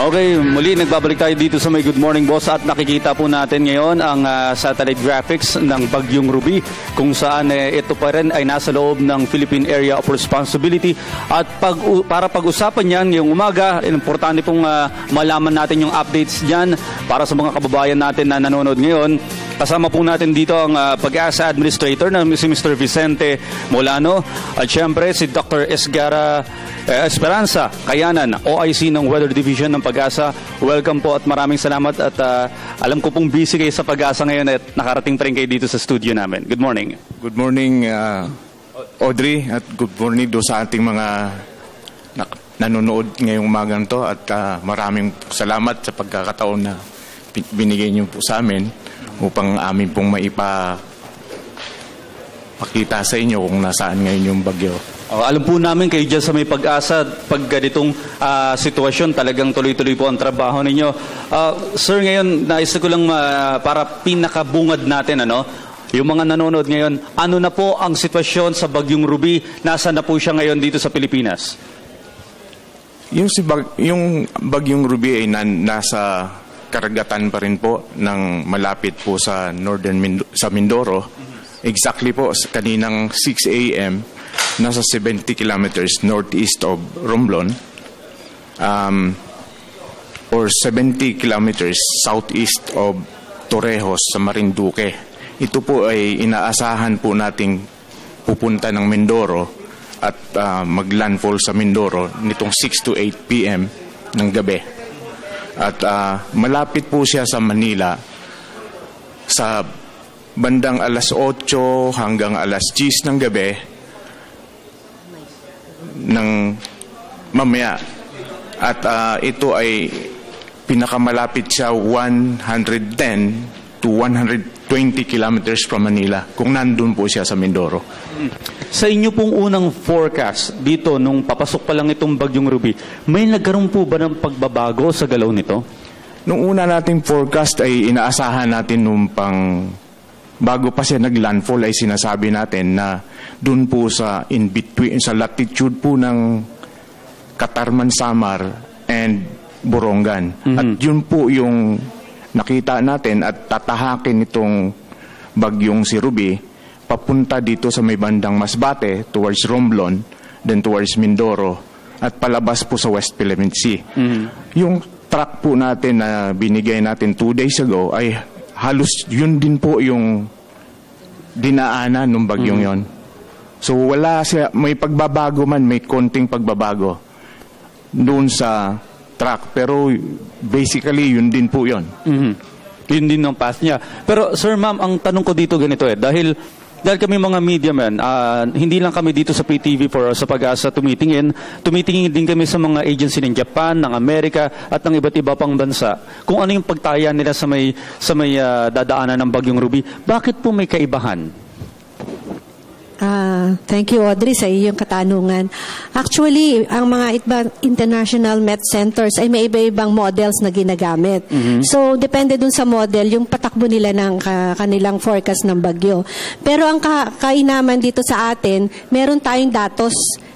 Okay, muli nagbabalik tayo dito sa may Good Morning Boss at nakikita po natin ngayon ang satellite graphics ng Bagyong Ruby kung saan ito pa rin ay nasa loob ng Philippine Area of Responsibility at para pag-usapan yan ngayong umaga, importante pong malaman natin yung updates dyan para sa mga kababayan natin na nanonood ngayon. Kasama po natin dito ang Pag-asa Administrator na si Mr. Vicente Molano at syempre si Dr. Esgara Esperanza Kayanan, OIC ng Weather Division ng Pag-asa. Welcome po at maraming salamat at alam ko pong busy kayo sa Pag-asa ngayon at nakarating pa rin kayo dito sa studio namin. Good morning. Good morning, Audrey, at good morning do sa ating mga nanonood ngayong umagang to at maraming salamat sa pagkakataon na binigay niyo po sa amin upang amin pong maipakita sa inyo kung nasaan ngayon yung bagyo. Alam po namin kayo dyan sa may Pag-asa, pag ganitong sitwasyon, talagang tuloy-tuloy po ang trabaho ninyo. Sir, ngayon, nais ko lang para pinakabungad natin, yung mga nanonood ngayon, ano na po ang sitwasyon sa Bagyong Ruby? Nasaan na po siya ngayon dito sa Pilipinas? Yung Bagyong Ruby ay nasa karagatan pa rin po ng malapit po sa sa Mindoro. Exactly po, kaninang 6 a.m., nasa 70 kilometers northeast of Romblon or 70 kilometers southeast of Torrejos sa Marinduque. Ito po ay inaasahan po nating pupunta ng Mindoro at maglandfall sa Mindoro nitong 6 to 8 p.m. ng gabi. At malapit po siya sa Manila sa bandang alas 8 hanggang alas 10 ng gabi ng mamaya. At ito ay pinakamalapit siya 110 to 120 kilometers from Manila kung nandun po siya sa Mindoro. Sa inyo pong unang forecast dito nung papasok pa lang itong Bagyong Ruby, may nagkaroon po ba ng pagbabago sa galaw nito? Nung una nating forecast ay inaasahan natin bago pa siya naglandfall ay sinasabi natin na dun po sa in between sa latitude po ng Katarman, Samar and Borongan. Mm-hmm. At yun po yung nakita natin at tatahakin itong bagyong si Ruby papunta dito sa may bandang Masbate towards Romblon, then towards Mindoro at palabas po sa West Philippine Sea. Mm-hmm. Yung track po natin na binigay natin 2 days ago ay halos yun din po yung dinaanan ng bagyong yon. So wala siya, may pagbabago man, may konting pagbabago doon sa track. Pero basically yun din po yun. Mm-hmm. Yun din ang path niya. Pero sir, ma'am, ang tanong ko dito ganito dahil kami mga media man, hindi lang kami dito sa PTV sa Pag-asa tumitingin din kami sa mga agency ng Japan, ng Amerika at ng iba't iba pang bansa. Kung ano yung pagtaya nila sa may dadaanan ng Bagyong Ruby, bakit po may kaibahan? Thank you, Audrey, sa iyong katanungan. Actually, ang mga international met centers ay may iba-ibang models na ginagamit. Mm-hmm. So, depende dun sa model, yung patakbo nila ng kanilang forecast ng bagyo. Pero ang kainaman dito sa atin, meron tayong datos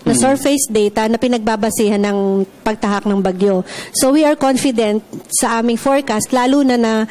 na surface data na pinagbabasihan ng pagtahak ng bagyo. So we are confident sa aming forecast, lalo na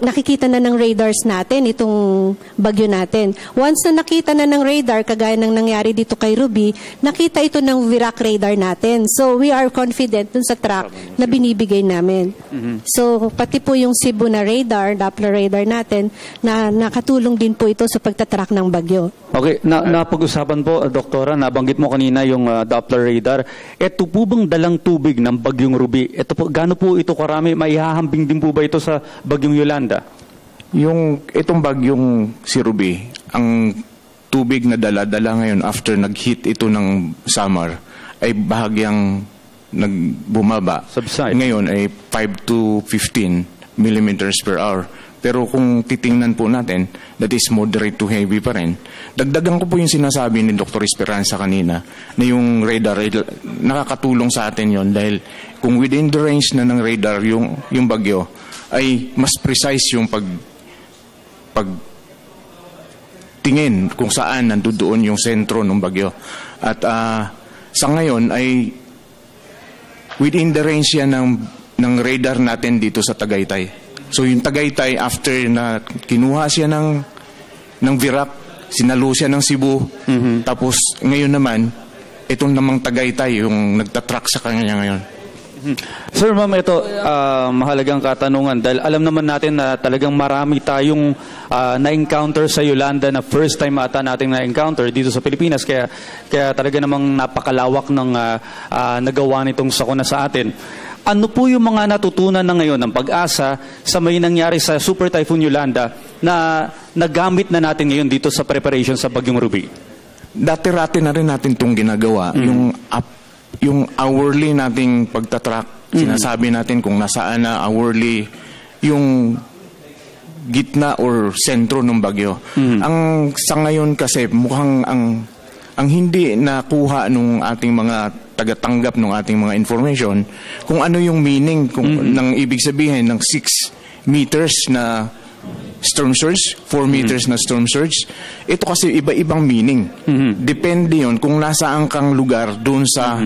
nakikita na ng radars natin itong bagyo natin. Once na nakita na ng radar, kagaya ng nangyari dito kay Ruby, nakita ito ng VIRAC radar natin. So we are confident dun sa track na binibigay namin. Mm-hmm. So pati po yung Cebu na radar, Doppler radar natin, na nakatulong din po ito sa pagtatrack ng bagyo. Okay, napag-usapan po, Doktora, nabanggit mo kanina yung Doppler radar. Ito po bang dalang tubig ng Bagyong Ruby? Ito po, gaano po ito karami? Maihahambing din po ba ito sa Bagyong Yolanda? Itong Bagyong si Ruby, ang tubig na dala-dala ngayon after nag-hit ito ng Samar ay bahagyang nagbumaba. Subside. Ngayon ay 5 to 15 millimeters per hour. Pero kung titingnan po natin, that is moderate to heavy pa rin. Dagdagan ko po yung sinasabi ni Dr. Esperanza kanina na yung radar, nakakatulong sa atin yon dahil kung within the range na ng radar yung bagyo, ay mas precise yung tingin kung saan nandoon yung sentro ng bagyo. At sa ngayon ay within the range yan ng ng radar natin dito sa Tagaytay. So yung Tagaytay, after na kinuha siya ng Virac, sinalo siya ng Cebu, tapos ngayon naman, itong namang Tagaytay, yung nagtatrack sa kanya ngayon. Sir, ma'am, ito mahalagang katanungan dahil alam naman natin na talagang marami tayong na-encounter sa Yolanda na first time ata nating na-encounter dito sa Pilipinas. Kaya talaga namang napakalawak ng nagawa nitong sakuna sa atin. Ano po yung mga natutunan na ngayon ng Pag-asa sa may nangyari sa Super Typhoon Yolanda na nagamit na natin ngayon dito sa preparation sa Bagyong Ruby? Dati-rati na rin natin itong ginagawa. Yung hourly nating pagtatrack, sinasabi natin kung nasaan na hourly yung gitna or sentro ng bagyo. Ang sa ngayon kasi mukhang ang hindi nakuha nung ating mga tagatanggap ng ating mga information kung ano yung meaning ng ibig sabihin ng 6 meters na storm surge, 4 meters na storm surge. Ito kasi iba-ibang meaning. Depende yon kung nasaan kang lugar doon sa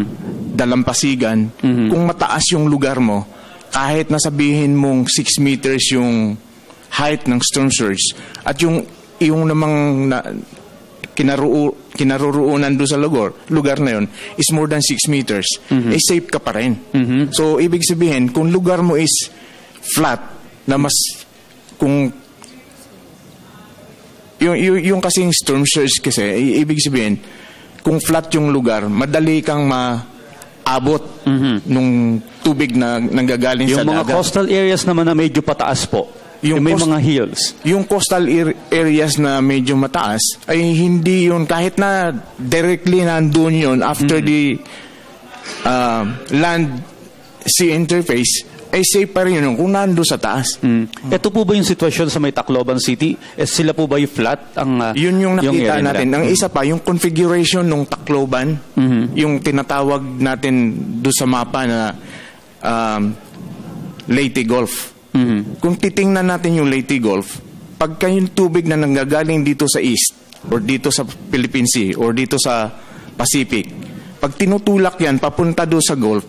dalampasigan. Kung mataas yung lugar mo, kahit nasabihin mong 6 meters yung height ng storm surge at yung namang kinaroroonan doon sa lugar na yon is more than 6 meters, safe ka pa rin. So, ibig sabihin, kung lugar mo is flat, na mas kung yung kasing storm surge kasi, ibig sabihin, kung flat yung lugar, madali kang maabot nung tubig na nanggagaling sa dagat. Yung mga coastal areas naman na medyo pataas po, yung may mga hills. Yung coastal areas na medyo mataas, ay hindi yun, kahit na directly nandun yun after the land-sea interface, ay safe pa rin yun kung nandun sa taas. Ito po ba yung sitwasyon sa may Tacloban City? Sila po ba yung flat? Yun yung nakita natin. Ang isa pa, yung configuration ng Tacloban, yung tinatawag natin doon sa mapa na Leyte Gulf. Kung titingnan natin yung Leyte Gulf, pagka yung tubig na nanggagaling dito sa east, or dito sa Philippine Sea, or dito sa Pacific, pag tinutulak yan, papunta doon sa Gulf,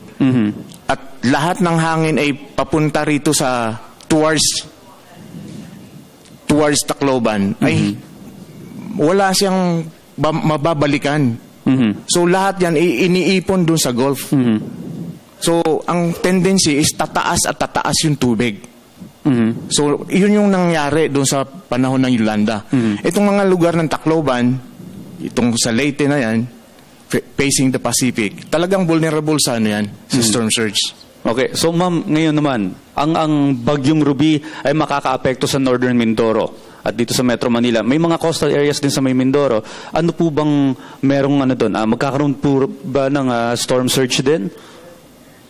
at lahat ng hangin ay papunta rito sa towards Tacloban, ay wala siyang mababalikan. So lahat yan iniipon dun sa Gulf. So ang tendency is tataas at tataas yung tubig. So yun yung nangyari dun sa panahon ng Yolanda. Itong mga lugar ng Tacloban, itong sa Leyte na yan, facing the Pacific, talagang vulnerable sa yan, sa storm surge. Okay, so ma'am, ngayon naman, ang Bagyong Ruby ay makakaapekto sa Northern Mindoro at dito sa Metro Manila. May mga coastal areas din sa may Mindoro. Ano po bang merong doon? Magkakaroon po ba ng storm surge din?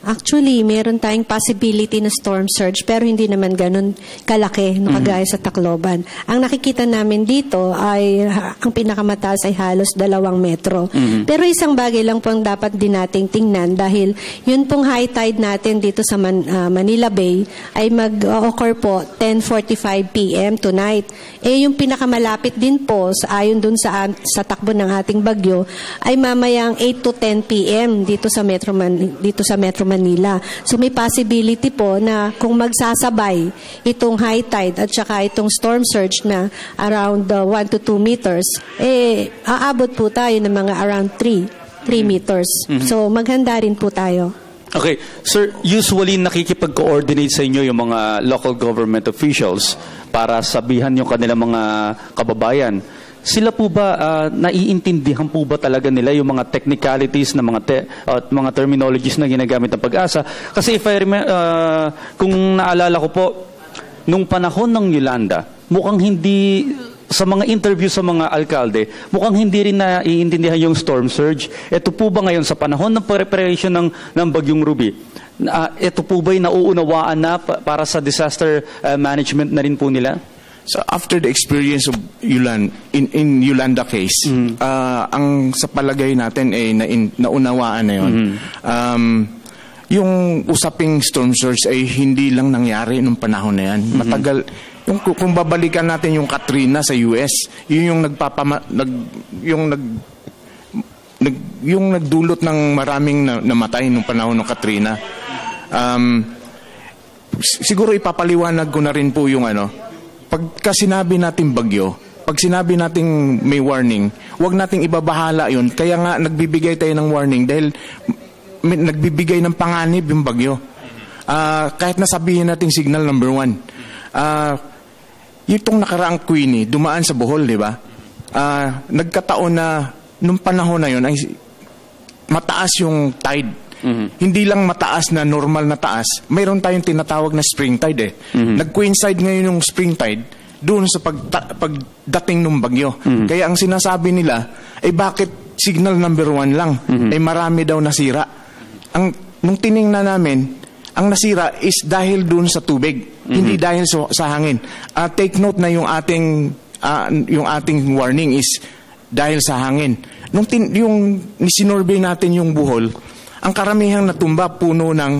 Actually, meron tayong possibility na storm surge pero hindi naman ganun kalaki no kagaya sa Tacloban. Ang nakikita namin dito ay ang pinakamataas ay halos 2 metro. Pero isang bagay lang po ang dapat din nating tingnan dahil yun pong high tide natin dito sa Manila Bay ay mag-occur po 10:45 p.m. tonight. Yung pinakamalapit din po ayon dun sa takbo ng ating bagyo ay mamayang 8 to 10 p.m. dito sa Metro Manila. So may possibility po na kung magsasabay itong high tide at saka itong storm surge na around 1 to 2 meters, aabot po tayo ng mga around 3 meters. So maghanda rin po tayo. Okay. Sir, usually nakikipag-coordinate sa inyo yung mga local government officials para sabihan yung kanilang mga kababayan. Sila po ba, naiintindihan po ba talaga nila yung mga technicalities na mga terminologies na ginagamit ng Pag-asa? Kasi if kung naalala ko po, nung panahon ng Yolanda, mukhang hindi, sa mga interview sa mga alkalde, mukhang hindi rin naiintindihan yung storm surge. Ito po ba ngayon sa panahon ng preparation ng Bagyong Ruby, ito po ba'y nauunawaan na para sa disaster management na rin po nila? So after the experience of in Yolanda case, ang sa palagay natin ay naunawaan na yun. Yung usaping storm surge ay hindi lang nangyari nung panahon na yan. Matagal. Kung babalikan natin yung Katrina sa US, yun yung nagdulot ng maraming namatay nung panahon ng Katrina. siguro ipapaliwanag ko na rin po yung pagka sinabi natin bagyo, pag sinabi nating may warning, huwag nating ibabahala yun. Kaya nga nagbibigay tayo ng warning dahil nagbibigay ng panganib yung bagyo. Kahit nasabihin natin signal number 1. Itong nakaraang Queenie, dumaan sa Bohol, di ba? Nagkataon na nung panahon na yun ay mataas yung tide. Hindi lang mataas na normal na taas, mayroon tayong tinatawag na spring tide Nag-coincide ngayon yung spring tide doon sa pagdating ng bagyo. Kaya ang sinasabi nila ay bakit signal number 1 lang? Ay marami daw nasira. Nung tiningnan namin, ang nasira is dahil doon sa tubig, hindi dahil sa hangin. Take note na yung ating warning is dahil sa hangin. Nung sinurbay natin yung Bohol, ang karamihang natumba puno ng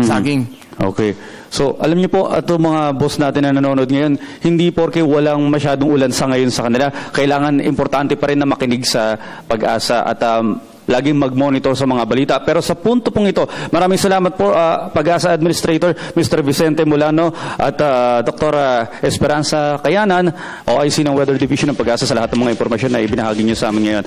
saging. Okay. So, alam niyo po, ito mga boss natin na nanonood ngayon, hindi porke walang masyadong ulan sa ngayon sa kanila, kailangan importante pa rin na makinig sa Pag-asa at laging mag-monitor sa mga balita. Pero sa punto pong ito, maraming salamat po Pag-asa Administrator Mr. Vicente Mulano at Dr. Esperanza Kayanan, OIC ng Weather Division ng Pag-asa sa lahat ng mga impormasyon na ibinahagi niyo sa amin ngayon.